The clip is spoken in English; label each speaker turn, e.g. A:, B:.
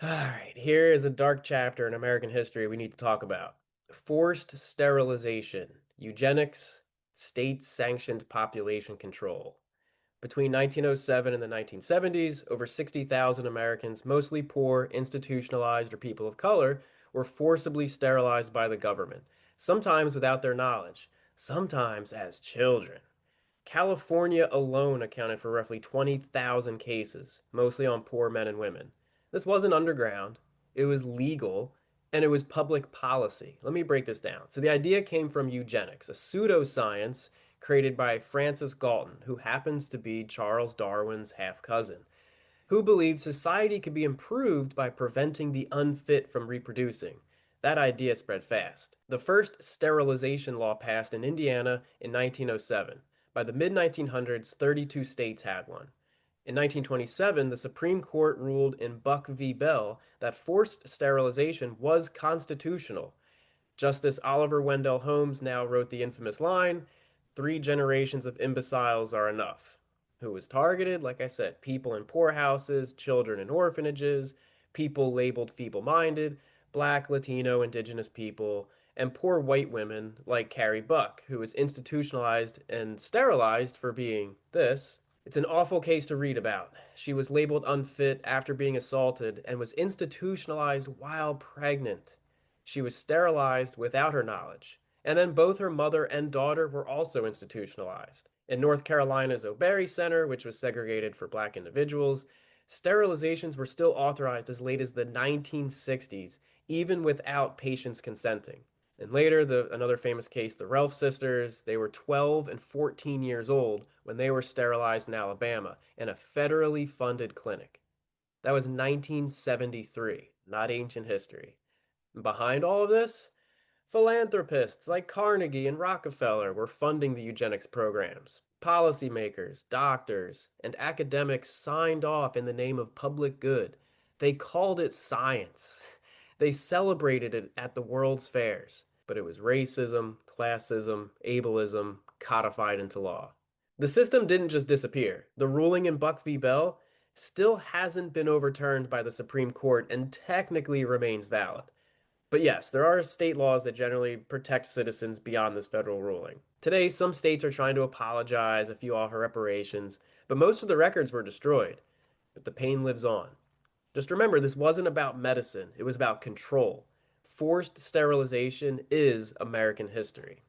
A: All right, here is a dark chapter in American history we need to talk about. Forced sterilization, eugenics, state-sanctioned population control. Between 1907 and the 1970s, over 60,000 Americans, mostly poor, institutionalized, or people of color, were forcibly sterilized by the government, sometimes without their knowledge, sometimes as children. California alone accounted for roughly 20,000 cases, mostly on poor men and women. This wasn't underground, it was legal, and it was public policy. Let me break this down. So, the idea came from eugenics, a pseudoscience created by Francis Galton, who happens to be Charles Darwin's half cousin, who believed society could be improved by preventing the unfit from reproducing. That idea spread fast. The first sterilization law passed in Indiana in 1907. By the mid 1900s, 32 states had one. In 1927, the Supreme Court ruled in Buck v. Bell that forced sterilization was constitutional. Justice Oliver Wendell Holmes now wrote the infamous line, "Three generations of imbeciles are enough." Who was targeted? Like I said, people in poorhouses, children in orphanages, people labeled feeble-minded, black, Latino, indigenous people, and poor white women like Carrie Buck, who was institutionalized and sterilized for being this. It's an awful case to read about. She was labeled unfit after being assaulted and was institutionalized while pregnant. She was sterilized without her knowledge. And then both her mother and daughter were also institutionalized. In North Carolina's O'Barry Center, which was segregated for black individuals, sterilizations were still authorized as late as the 1960s, even without patients consenting. And later, another famous case, the Relf sisters, they were 12 and 14 years old when they were sterilized in Alabama in a federally funded clinic. That was 1973, not ancient history. And behind all of this, philanthropists like Carnegie and Rockefeller were funding the eugenics programs. Policymakers, doctors, and academics signed off in the name of public good. They called it science. They celebrated it at the world's fairs. But it was racism, classism, ableism codified into law. The system didn't just disappear. The ruling in Buck v. Bell still hasn't been overturned by the Supreme Court and technically remains valid. But yes, there are state laws that generally protect citizens beyond this federal ruling. Today, some states are trying to apologize, a few offer reparations, but most of the records were destroyed. But the pain lives on. Just remember, this wasn't about medicine, it was about control. Forced sterilization is American history.